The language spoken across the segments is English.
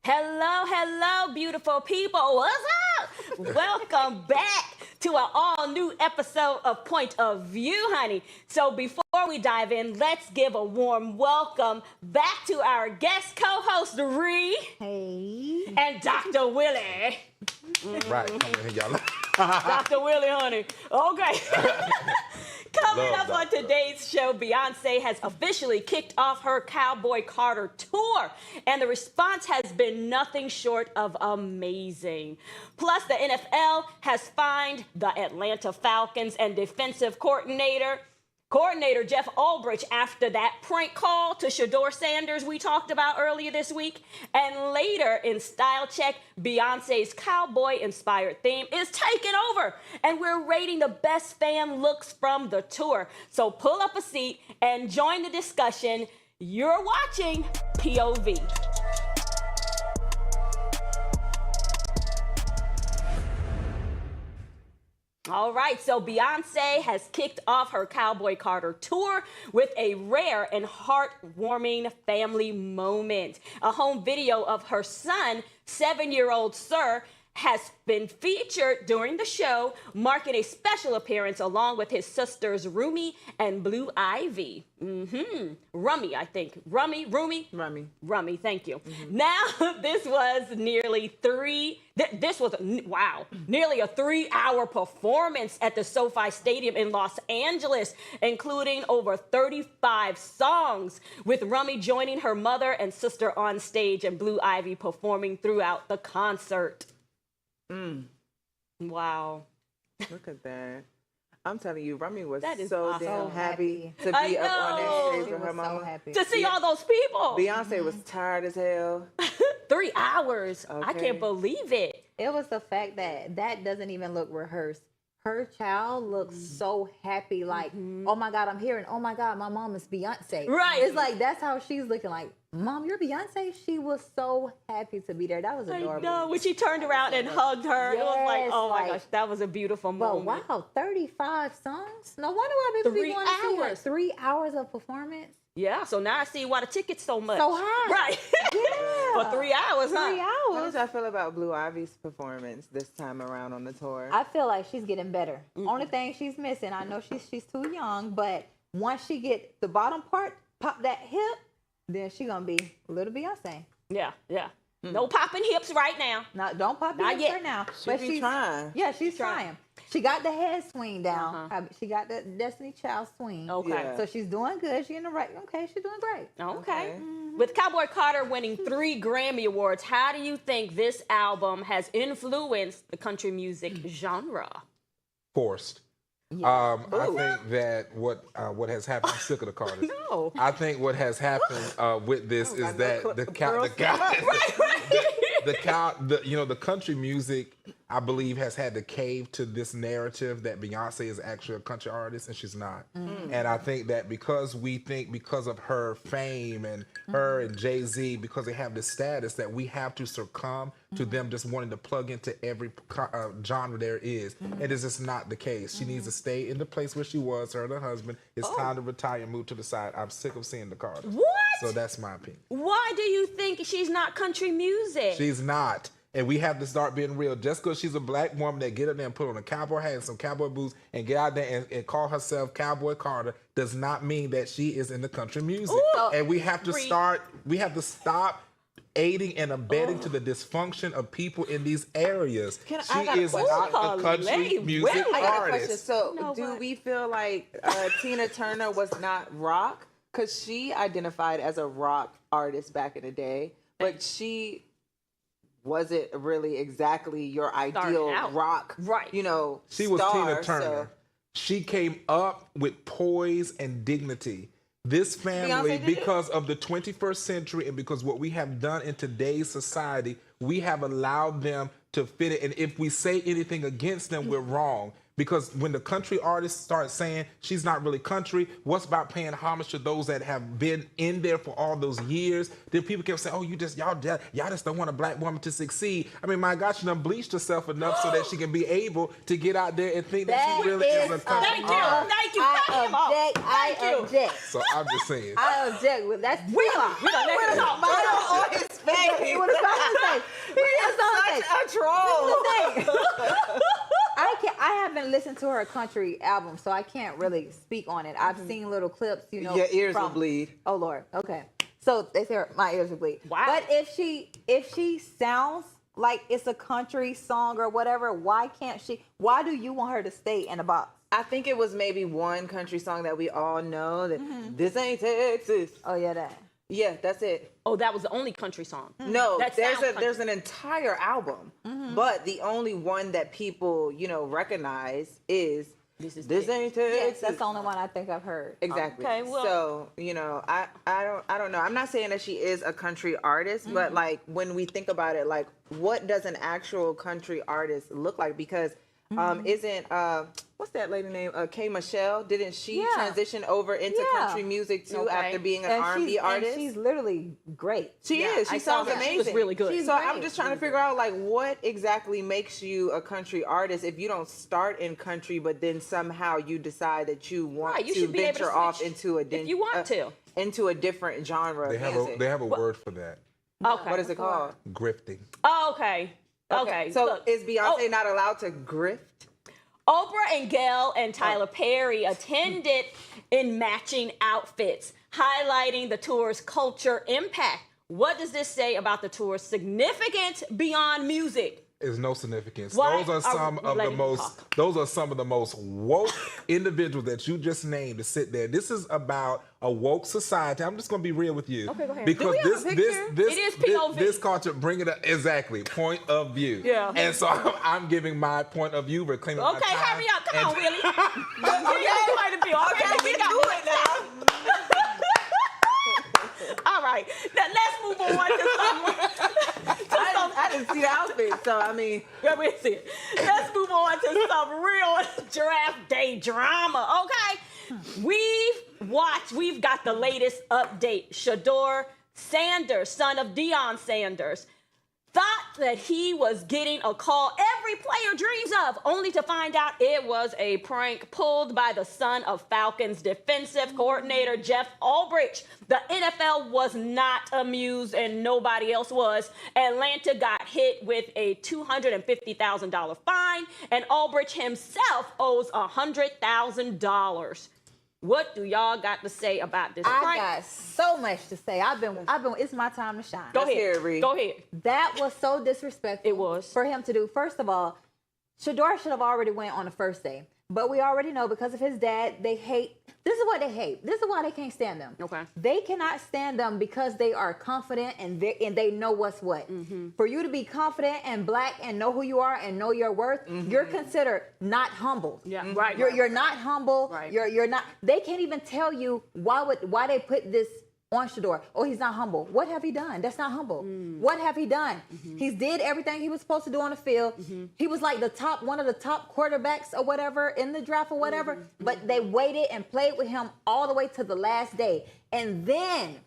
Hello, hello, beautiful people. What's up? Welcome back to an all-new episode of Point of View, honey. So before we dive in, let's give a warm welcome back to our guest co-host, Ree. Hey. And Dr. Willie. Right, come in here, y'all. Dr. Willie, honey. Okay. Coming up on today's show, Beyoncé has officially kicked off her Cowboy Carter Tour, and the response has been nothing short of amazing. Plus, the NFL has fined the Atlanta Falcons and defensive coordinator Jeff Ulbrich after that prank call to Shador Sanders we talked about earlier this week. And later in Style Check, Beyoncé's cowboy-inspired theme is taking over, and we're rating the best fan looks from the tour. So pull up a seat and join the discussion. You're watching POV. All right, so Beyoncé has kicked off her Cowboy Carter Tour with a rare and heartwarming family moment. A home video of her son, 7-year-old Sir, has been featured during the show, marking a special appearance along with his sisters Rumi and Blue Ivy. Rummy, I think. Rummy, thank you. Now, this was nearly a 3-hour performance at the SoFi Stadium in Los Angeles, including over 35 songs, with Rummy joining her mother and sister on stage and Blue Ivy performing throughout the concert. Wow. Look at that. I'm telling you, Rummy was so damn awesome. happy to be up on that stage with her mama. So happy to see all those people. Beyonce was tired as hell. 3 hours. Okay. I can't believe it. It was the fact that doesn't even look rehearsed. Her child looks so happy, like, oh my God, I'm here, and oh my God, my mom is Beyonce. Right. It's like, that's how she's looking, like, Mom, you're Beyonce? She was so happy to be there. That was adorable. I know. When she turned around and hugged her, it was like, oh my gosh, that was a beautiful moment. But wow, 35 songs? No wonder why people be going to see her. 3 hours of performance? Yeah, so now I see why the ticket's so much. So high. Right. Yeah. For 3 hours, huh? 3 hours. How did y'all feel about Blue Ivy's performance this time around on the tour? I feel like she's getting better. Only thing she's missing, I know she's too young, but once she get the bottom part, pop that hip, then she gonna be little Beyonce. Yeah. No popping hips right now. No, don't pop your hips right now. She's trying. Yeah, she's trying. She got the head swing down. She got the Destiny Child swing. Okay. Yeah. So she's doing good. She's in the right. Okay, she's doing great. Okay. With Cowboy Carter winning 3 Grammy Awards, how do you think this album has influenced the country music genre? Forced. I think that what has happened, I'm sick of the Carters. No. I think what has happened with this is that the country music, I believe, has had to cave to this narrative that Beyonce is actually a country artist and she's not. And I think that because of her fame and her and Jay-Z, because they have this status, that we have to succumb to them just wanting to plug into every genre there is. And it's just not the case. She needs to stay in the place where she was, her and her husband. It's time to retire and move to the side. I'm sick of seeing the Carters. What? So that's my opinion. Why do you think she's not country music? She's not. And we have to start being real. Just because she's a black woman that get up there and put on a cowboy hat and some cowboy boots and get out there and call herself Cowboy Carter does not mean that she is in the country music. Ooh. And we have to stop aiding and abetting to the dysfunction of people in these areas. She is not a country music artist. I got a question. So do we feel like Tina Turner was not rock? Because she identified as a rock artist back in the day, but she wasn't really exactly your ideal rock, right? She was Tina Turner. So. She came up with poise and dignity. This family, because of the 21st century and because what we have done in today's society, we have allowed them to fit it. And if we say anything against them, we're wrong. Because when the country artists start saying she's not really country, what's about paying homage to those that have been in there for all those years? Then people kept saying, "Oh, y'all just don't want a black woman to succeed." I mean, my gosh, she done bleached herself enough so that she can be able to get out there and think that she really is a country artist. Thank you. I object. So I'm just saying. I object. That's We gonna let him talk. on his face. What is that? Such a troll. I haven't listened to her country album, so I can't really speak on it. I've seen little clips, you know. Your ears will bleed. Oh Lord. Okay. So they say my ears will bleed. Wow. But if she sounds like it's a country song or whatever, why can't she? Why do you want her to stay in a box? I think it was maybe one country song that we all know that this ain't Texas. Oh yeah, that. Yeah, that's it. Oh, that was the only country song. No, That sounds country. there's an entire album, but the only one that people recognize is this ain't Texas. Yes, that's the only one I think I've heard. Exactly. Okay, well- So I don't know. I'm not saying that she is a country artist, but like when we think about it, like what does an actual country artist look like? Because isn't what's that lady name? K. Michelle. Didn't she transition over into country music too after being an R&B artist? And she's literally great. She is. She sounds amazing. She was really good. She's So great. I'm just trying to figure out like what exactly makes you a country artist if you don't start in country, but then somehow you decide that you want Right, you to should be able to venture off switch into if you want to. into a different genre. They of have music. they have a word for that. Okay. What is it called? Grifting. Oh, okay. Okay. So Look. is Beyonce not allowed to grift? Oprah and Gayle and Tyler Perry attended in matching outfits, highlighting the tour's culture impact. What does this say about the tour's significance beyond music? Is no significance. Why Those are some of the most. Those are some of the most woke individuals that you just named to sit there. This is about a woke society. I'm just going to be real with you. Okay, go ahead. Because Do we have a picture? It is POV. This culture, bring it up exactly. Point of view. Yeah. And so I'm giving my point of view. We're claiming. Okay, hurry up. Come on, Willie. Okay, we can got do it now. All right, now let's move on to I didn't see the outfit, so I mean. let me see it. Let's move on to some real draft day drama, okay? We've got the latest update. Shador Sanders, son of Deion Sanders, thought that he was getting a call every player dreams of, only to find out it was a prank pulled by the son of Falcons defensive coordinator Jeff Ulbrich. The NFL was not amused and nobody else was. Atlanta got hit with a $250,000 fine and Ulbrich himself owes $100,000. What do y'all got to say about this I prank? got so much to say. I've been. It's my time to shine. Go Let's hear ahead. it, Ree. Go ahead. That was so disrespectful. It was. For him to do. First of all, Shador should have already went on the first day. But we already know because of his dad, they hate. This is what they hate. This is why they can't stand them. Okay. They cannot stand them because they are confident and they know what's what. Mm-hmm. For you to be confident and black and know who you are and know your worth, you're considered not humble. Yeah, right. You're not humble. Right. You're not. They can't even tell you why they put this on Shador. Oh, he's not humble. What have he done? That's not humble. What have he done? He's did everything he was supposed to do on the field. He was like one of the top quarterbacks or whatever in the draft or whatever. But they waited and played with him all the way to the last day. And then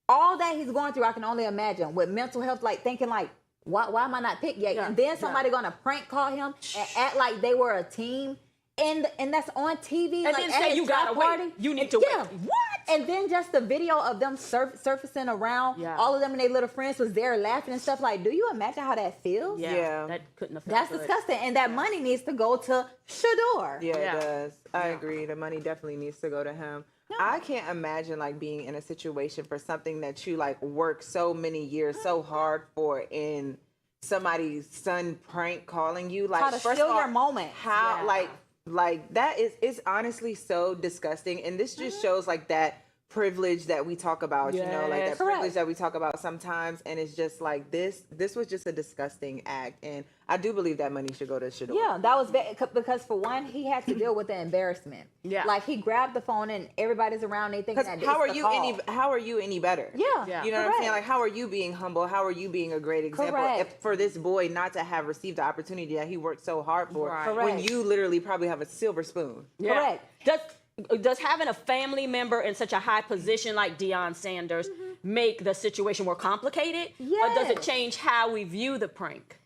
all that he's going through, I can only imagine with mental health, like thinking like, why am I not picked yet? Yeah, And then somebody gonna prank call him and act like they were a team. And that's on TV. And like, then at say a you draft gotta wait. party. You need And- to wait. yeah. What? And then just the video of them surfacing around, all of them and their little friends was there laughing and stuff. Like, do you imagine how that feels? Yeah. That couldn't have felt That's good. disgusting. And that money needs to go to Shador. Yeah, Yeah. it does. I agree. The money definitely needs to go to him. I can't imagine like being in a situation for something that you like work so many years so hard for in somebody's son prank calling you. Like Try to first steal of all, your moment. How Yeah. like that is honestly so disgusting. And this just shows like that privilege that we talk about, you know, like that Yes. privilege Correct. that we talk about sometimes, and it's just like this was just a disgusting act, and I do believe that money should go to Shador. Yeah, that was because for one, he had to deal with the embarrassment. Yeah. Like he grabbed the phone and everybody's around. They think Because that how are it's the you call. any better? Yeah. You know what I'm saying? Correct. Like, how are you being humble? How are you being a great example Correct. if, for this boy not to have received the opportunity that he worked so hard for, Right. when Correct. you literally probably have a silver spoon? Yeah. Correct. Does having a family member in such a high position like Deion Sanders make the situation more complicated? Or does it Yes. change how we view the prank?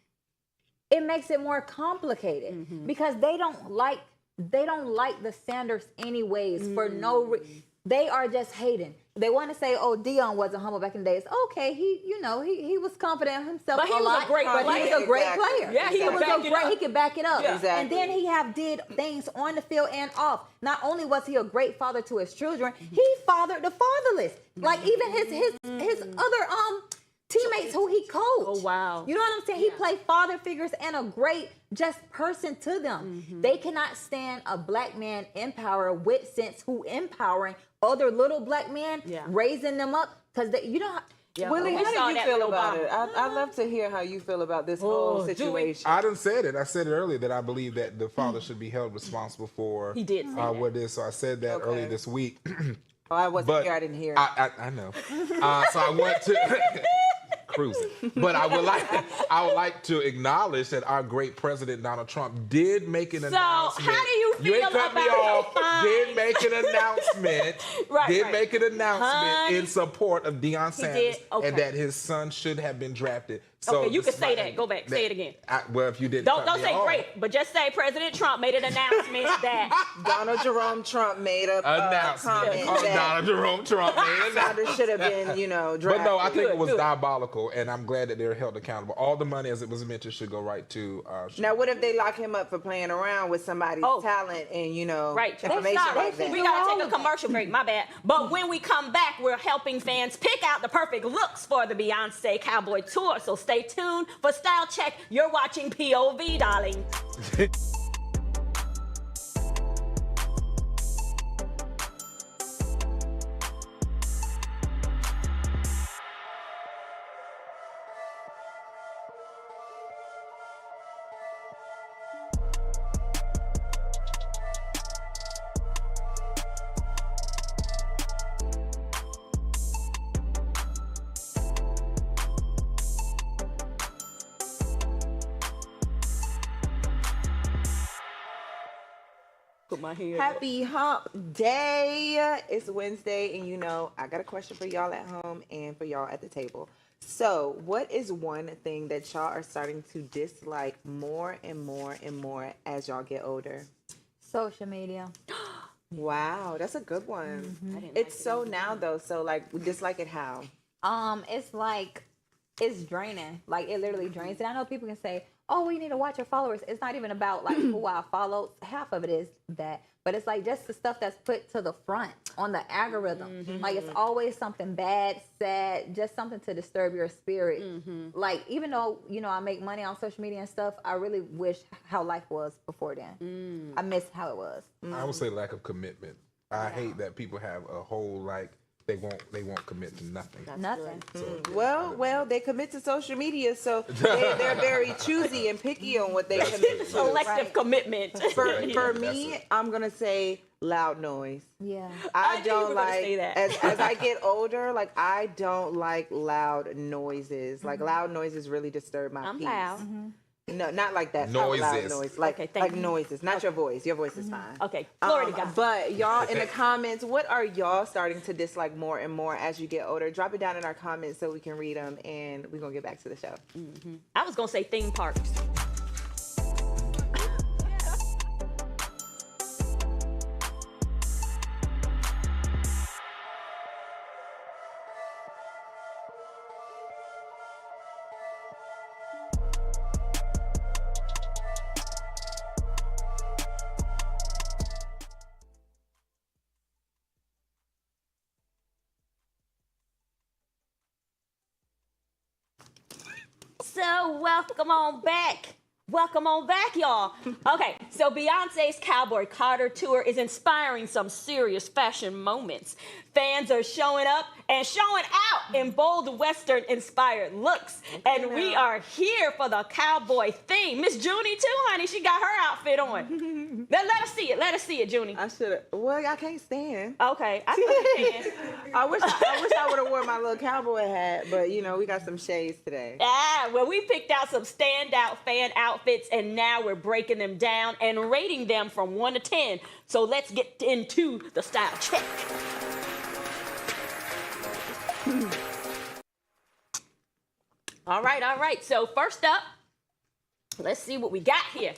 It makes it more complicated because they don't like the Sanders anyways for no reason. They are just hating. They want to say, "Oh, Deion wasn't humble back in the days." Okay, he was confident in himself. But he was a great but he player. was a great Exactly. player. Yeah, he he could was back a it great. up. He could back it up. Yeah. Exactly. And then he did things on the field and off. Not only was he a great father to his children, he fathered the fatherless. Like even his other teammates who he coached. Oh, wow. You know what I'm saying? He played father figures and a great just person to them. They cannot stand a black man in power with sense who empowering other little black men, raising them up because you know. Willie, We saw how do you that feel with about Obama. it? I'd love to hear how you feel about this whole do we? situation. I done said it. I said it earlier that I believe that the father should be held responsible for He did say that. what it is. So I said that earlier this week. Oh, I wasn't But here. I didn't hear it. I know. So I want to cruising, but I would like to acknowledge that our great president Donald Trump did make an announcement. how do you You ain't feel cut me about off. the fine? Did make an announcement. Right. Make an announcement Honey. in support of Deion Sanders did? Okay. and that his son should have been drafted. So Okay, you can this say might- that. Go back. Say it again. Well, if you didn't, Don't cut me say off. great, but just say President Trump made an announcement that Donald Jerome Trump made a Announcement. comment Oh, that Donald Jerome Trump made an announcement. Sanders should have been, drafted. But no, I think it was Good. diabolical, and I'm glad that they're held accountable. All the money, as it was mentioned, should go right to. Now, what if they lock him up for playing around with somebody's talent and, right. information Stop. like that? We gotta take a commercial break. My bad. But when we come back, we're helping fans pick out the perfect looks for the Beyoncé Cowboy Tour. So stay tuned for Style Check. You're watching POV, darling. Put my hair up. Happy Hump Day. It's Wednesday, and I got a question for y'all at home and for y'all at the table. So, what is one thing that y'all are starting to dislike more and more and more as y'all get older? Social media. Wow, that's a good one. didn't It's so now though. So we dislike it how? It's like it's draining. Like it literally drains. And I know people can say, "Oh, we need to watch our followers." It's not even about like who I follow. Half of it is that, but it's like just the stuff that's put to the front on the algorithm. Like it's always something bad, sad, just something to disturb your spirit. Like even though I make money on social media and stuff, I really wish how life was before then. I miss how it was. I would say lack of commitment. I hate that people have a whole they won't commit to nothing. Nothing. So, Well, they commit to social media, so they're very choosy and picky on what they commit to. Selective commitment. For me, I'm gonna say loud noise. Yeah. I I knew you don't were gonna like say that. as I get older, I don't like loud noises. Like loud noises really disturb my I'm peace. loud. No, not like that. Not loud Noises. noise. Okay, thank you. Noises, not your voice. Your voice is fine. Okay, Florida guy. But y'all in the comments, what are y'all starting to dislike more and more as you get older? Drop it down in our comments so we can read them, and we're gonna get back to the show. I was gonna say theme parks. So welcome on back. Welcome on back, y'all. Okay, so Beyonce's Cowboy Carter Tour is inspiring some serious fashion moments. Fans are showing up and showing out in bold Western-inspired looks. And we are here for the cowboy theme. Miss Junie, too, honey. She got her outfit on. Let us see it. Let us see it, Junie. I should have. Well, I can't stand. Okay, I think you can. I wish I would have worn my little cowboy hat, but you know we got some shades today. Well, we picked out some standout fan outfits, and now we're breaking them down and rating them from 1 to 10. So let's get into the style check. All right. So first up, let's see what we got here.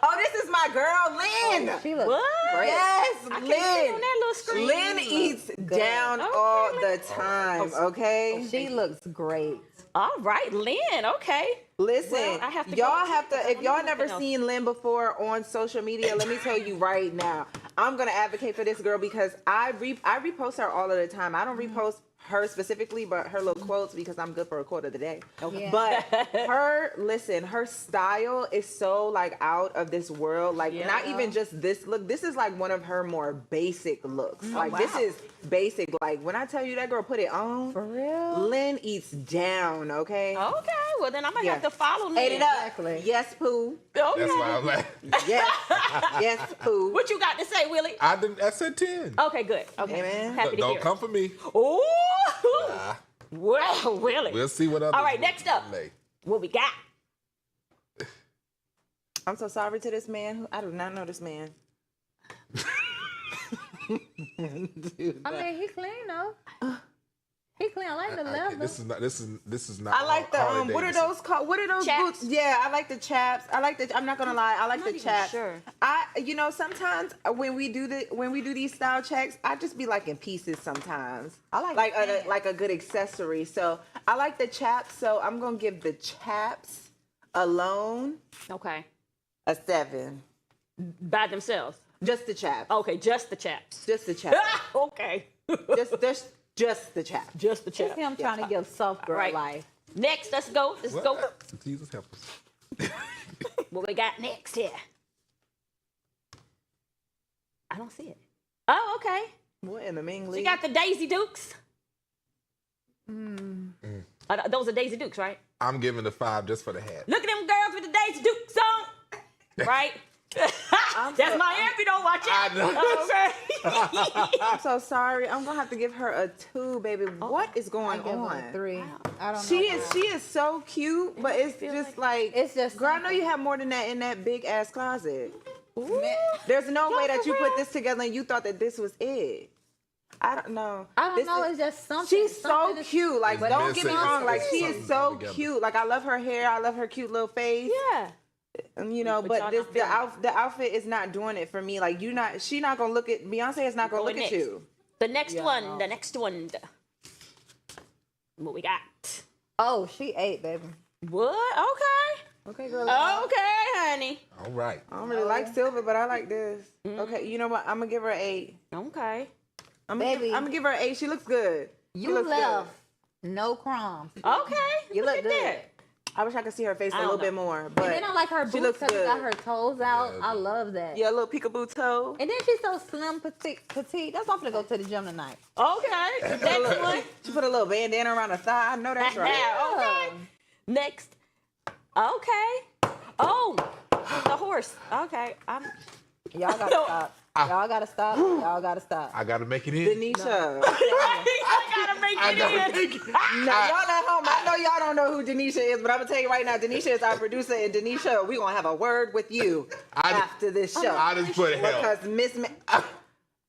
Oh, this is my girl, Lynn. She looks What? great. Yes, I can't see on that little screen. Lynn eats down Okay, all Lynn. the time. Okay. She looks great. All right, Lynn. Okay. Listen, Well, I have to y'all go- have to. If y'all Nothing never else. seen Lynn before on social media, let me tell you right now, I'm gonna advocate for this girl because I repost her all of the time. I don't repost her specifically, but her little quotes because I'm good for a quote of the day. Okay. But her style is so like out of this world. Like not even just this look. This is like one of her more basic looks. Like this is basic. Like when I tell you that girl put it on, For real? Lynn eats down. Okay. Okay. Well, then I'm gonna Yeah. have to follow Lynn. Ate it up. Exactly. Yes, Pooh. Okay. That's why I'm like, Yes, Pooh. What you got to say, Willie? I said 10. Okay, good. Okay. Hey, man. Happy Look, to don't hear it. come for me. Ooh. Nah, Well, Willie. we'll see what others. All right, next up. lay. What we got? I'm so sorry to this man. I do not know this man. Dude, I mean, he clean though. He clean. I like the Okay, leather. this is not. I like the Harley what are Davidson. those called? What are those Chaps? boots? Yeah, I like the chaps. I like the. I'm not gonna lie. I like I'm the not even chaps. sure. You know, sometimes when we do these style checks, I just be like in pieces sometimes. I like like the a, like a good accessory. So I like the chaps. So I'm gonna give the chaps alone Okay. a 7. By themselves. Just the chaps. Okay, just the chaps. Just the chaps. Okay. just the chaps. Just the It's chaps. him trying to give soft girl Right. life. Next, let's go. Let's go. What? Jesus help us. What we got next here? I don't see it. Oh, okay. What in the Ming You League? got the Daisy Dukes. Those are Daisy Dukes, right? I'm giving the 5 just for the hat. Look at them girls with the Daisy Dukes on. Right? That's my amp, you don't watch I it. know. Okay. I'm so sorry. I'm gonna have to give her a 2, baby. What is I going give on? her a 3. I don't know. She is so cute, but it's just like It's just girl. I know simple. you have more than that in that big ass closet. Ooh. There's no way that for you real? put this together and you thought that this was it. I don't know. I don't This know. is- It's just something. She's so something is- cute. Like, It's don't get me missing. wrong. Like, It's she something is so altogether. cute. Like, I love her hair. I love her cute little face. Yeah. And, you know, But but y'all this, not the feeling the outfit is not doing it for me. Like, she not gonna look at Beyonce is not gonna Going look at next. you. The next Yeah, one. no. The next one. What we got? Oh, she ate, baby. What? Okay. Okay, girl. Okay, honey. All right. I don't really like silver, but I like this. Okay, you know what? I'm gonna give her an 8. Okay. I'm Baby. gonna give her an 8. She looks good. She You looks good. left no crumbs. Okay. You look at good. that. I wish I could see her face a I little don't bit know. more, And but then I like her she boots looks because she got good. her toes out. Yeah. I love that. Yeah, a little peekaboo toe. And then she's so slim, petite. That's why I'm gonna go to the gym tonight. Okay. Next one. She put a little bandana around her thigh. I know that's right. Yeah, okay. Next. Okay. Oh, the horse. Okay. Y'all gotta stop. Y'all gotta stop. Y'all gotta stop. I gotta make it in. Denisha. I gotta make I gotta it in. make it. Now, y'all at home, I know y'all don't know who Denisha is, but I'm gonna tell you right now, Denisha is our producer, and Denisha, we gonna have a word with you after this show. I just put help. Because Miss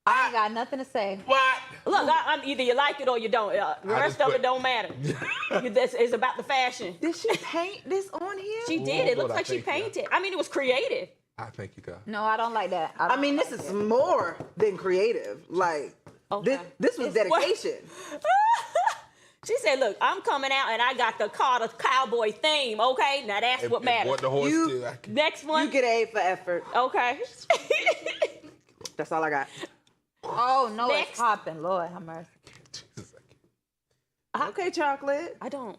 I ain't got nothing to say. What? Look, I'm either you like it or you don't. The rest just of put- it don't matter. It's about the fashion. Did she paint this on here? She did. It Lord, looks I like she thank you. painted. I mean, it was creative. I thank you, God. No, I don't like that. I mean, this is more than creative. Like, Okay. this was dedication. She said, "Look, I'm coming out and I got the Carter cowboy theme. Okay, now that's what What matters. the horse You- do? Next one. You get an A for effort. Okay. That's all I got. Oh no, Next. it's popping. Lord have mercy. Jesus, I can't. Okay, chocolate. I don't.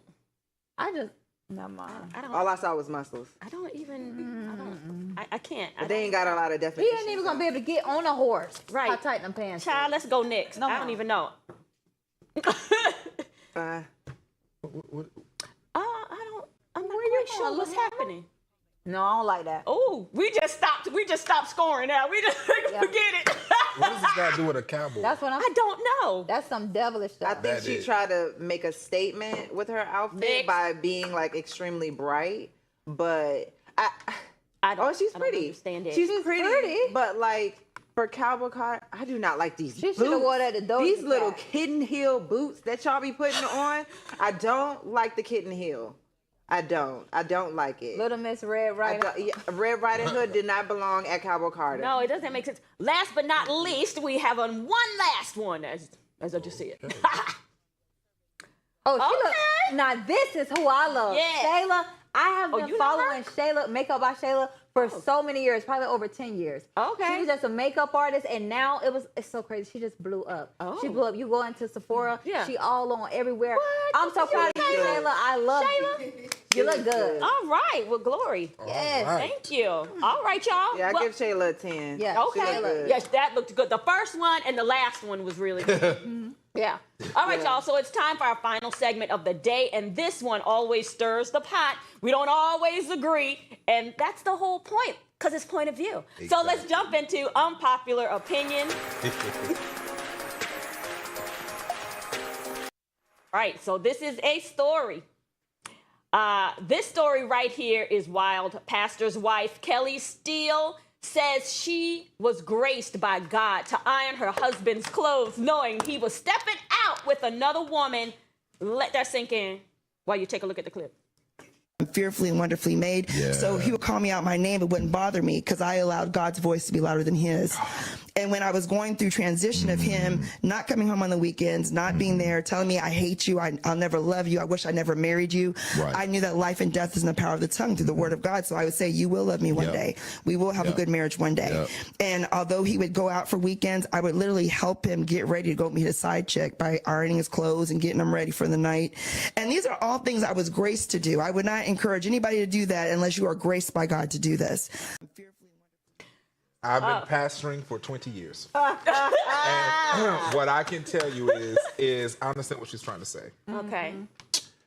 I just Not mine. All I saw was muscles. I don't even. I can't. But they ain't got a lot of He definition. ain't even gonna be able to get on a horse. Right. How tight them pants. Child, let's go next. No, I don't no. even know. Uh, I'm not quite sure what's happening. No, I don't like that. Oh, we just stopped scoring now. We just forget it. What does this got to do with a cowboy? That's what I don't know. That's some devilish I stuff. think That she is. tried to make a statement with her outfit Next. by being like extremely bright, but I don't, she's I don't pretty. understand it. She's pretty, pretty. but like for Cowboy Carter, I do not like these She boots. shoulda wore that to Doja These little Cat. kitten heel boots that y'all be putting on. I don't like the kitten heel. I don't like it. Little Miss Red Riding. Red Riding Hood did not belong at Cowboy Carter. No, it doesn't make sense. Last but not least, we have one last one, as I just said. Oh, she Okay. look. Now this is who I love. Yeah. Shayla. I have Oh, been you love following Shayla, Makeup by Shayla, for so many years, probably over 10 years. Okay. She was just a makeup artist, and now it's so crazy. She just blew up. Oh. She blew up. You go into Sephora, Yeah. she all on everywhere. What? I'm so proud of you, Shayla. Shayla. I love you. You look good. All right, well, glory. Yes. All right. Thank you. All right, y'all. Yeah, I Well, give Shayla a 10. Yeah. She okay. look good. Yes, that looked good. The first one and the last one was really good. Yeah. All right, y'all. So it's time for our final segment of the day, and this one always stirs the pot. We don't always agree, and that's the whole point, because it's point of view. So let's jump into unpopular opinion. All right, so this is a story. This story right here is wild. Pastor's wife, Kelly Steele, says she was graced by God to iron her husband's clothes, knowing he was stepping out with another woman. Let that sink in while you take a look at the clip. I'm fearfully and wonderfully made. So he would call me out my name. It wouldn't bother me because I allowed God's voice to be louder than his. And when I was going through transition of him not coming home on the weekends, not being there, telling me, I hate you, I'll never love you, I wish I never married you, I knew that life and death is in the power of the tongue through the word of God. So I would say, you will love me one day. We will have a good marriage one day. And although he would go out for weekends, I would literally help him get ready to go meet a side chick by ironing his clothes and getting them ready for the night. And these are all things I was graced to do. I would not encourage anybody to do that unless you are graced by God to do this. I've been pastoring for 20 years. And what I can tell you is I understand what she's trying to say. Okay.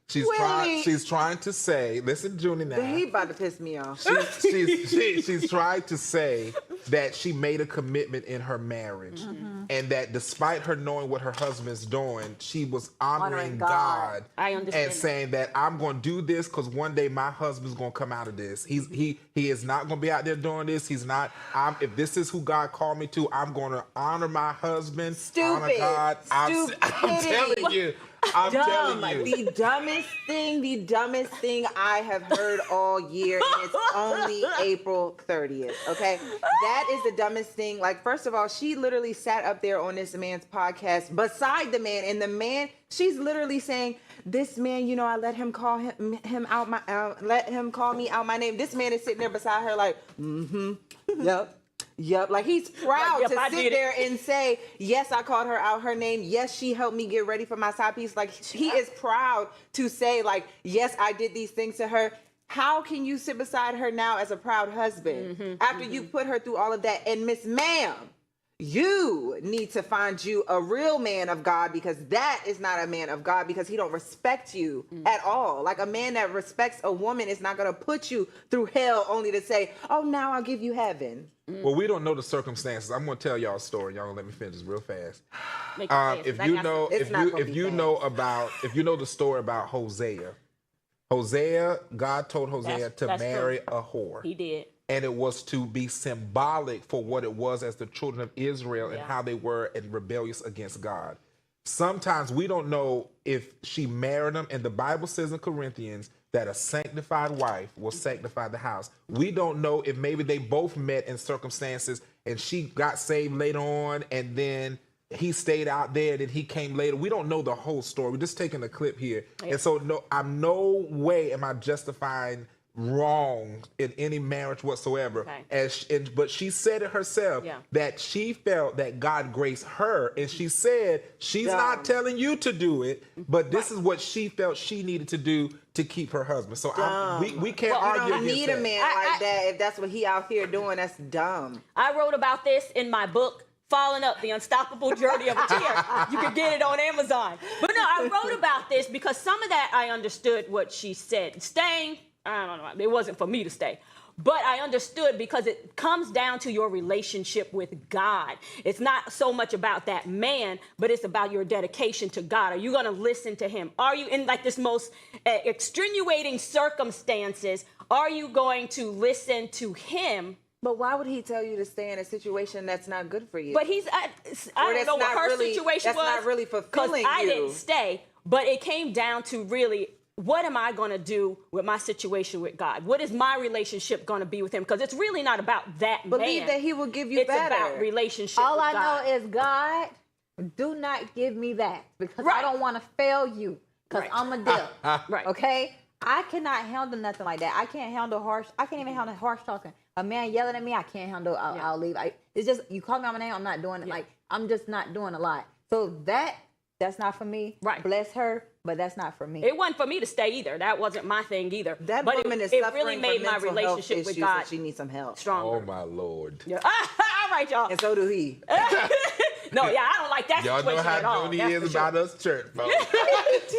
She's trying to say, listen to Junie now. He about to piss me off. She's trying to say that she made a commitment in her marriage, and that despite her knowing what her husband's doing, she was honoring God. I understand And that. saying that I'm going to do this because one day my husband's going to come out of this. He is not going to be out there doing this. He's not. If this is who God called me to, I'm going to honor my husband. Honor Stupid. God. I'm telling you. I'm telling you. The dumbest thing I have heard all year, and it's only April 30th, okay? That is the dumbest thing. Like, first of all, she literally sat up there on this man's podcast beside the man, and the man, she's literally saying, this man, you know, I let him call him out let him call me out my name. This man is sitting there beside her like, Yep, like he's proud Yep, to I sit did it. there and say, yes, I called her out her name. Yes, she helped me get ready for my side piece. Like, he is proud to say, like, yes, I did these things to her. How can you sit beside her now as a proud husband after you put her through all of that? And Miss Ma'am, you need to find you a real man of God, because that is not a man of God, because he don't respect you at all. Like, a man that respects a woman is not going to put you through hell only to say, oh, now I'll give you heaven. Well, we don't know the circumstances. I'm going to tell y'all a story. Y'all gonna let me finish this real fast. Make it fast, If I you got know, It's not gonna if be you fast. know about, if you know the story about Hosea, God told Hosea to that's marry true. a whore. He did. And it was to be symbolic for what it was as the children of Israel and how they were in rebellious against God. Sometimes we don't know if she married him, and the Bible says in Corinthians that a sanctified wife will sanctify the house. We don't know if maybe they both met in circumstances and she got saved later on and then he stayed out there and then he came later. We don't know the whole story. We're just taking a clip here. And so I'm no way am I justifying wrong in any marriage whatsoever. Okay. But she said it herself that she felt that God graced her, and she said she's not telling you to do it, but this is what she felt she needed to do to keep her husband. So we can't argue You don't against need that. a man like that if that's what he out here doing. That's dumb. I wrote about this in my book, Falling Up, The Unstoppable Journey of a Tear. You can get it on Amazon. But no, I wrote about this because some of that I understood what she said. Staying, I don't know, it wasn't for me to stay. But I understood because it comes down to your relationship with God. It's not so much about that man, but it's about your dedication to God. Are you going to listen to him? Are you in like this most extenuating circumstances? Are you going to listen to him? But why would he tell you to stay in a situation that's not good for you? But I don't know what her situation was. That's not really fulfilling you. I didn't stay, but it came down to really, what am I going to do with my situation with God? What is my relationship going to be with him? Because it's really not about that Believe man. that he will give you it's better. It's about relationship All with I God. know is, God, do not give me that because I don't want to fail you because I'm a dip. Right. Okay? I cannot handle nothing like that. I can't even handle harsh talking. A man yelling at me, I can't handle. I'll leave. It's just, you call me on my name, I'm not doing it. Like, I'm just not doing a lot. So that's not for me. Right. Bless her, but that's not for me. It wasn't for me to stay either. That wasn't my thing either. That but woman is it suffering really made from my mental relationship health with issues, God so she needs some help. stronger. Oh my Lord. Yeah. All right, y'all. And so do he. No, I don't like that Y'all situation know at all. how Joni That's is for sure. about us church folks.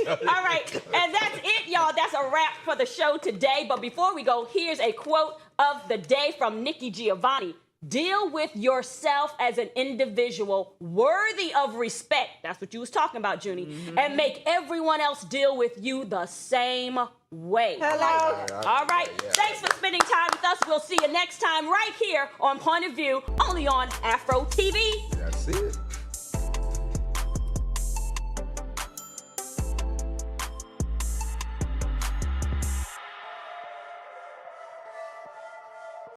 All right, and that's it, y'all. That's a wrap for the show today. But before we go, here's a quote of the day from Nikki Giovanni. Deal with yourself as an individual worthy of respect. That's what you was talking about, Junie. And make everyone else deal with you the same way. Hello. All right. Thanks for spending time with us. We'll see you next time right here on Point of View, only on Afro TV. That's it.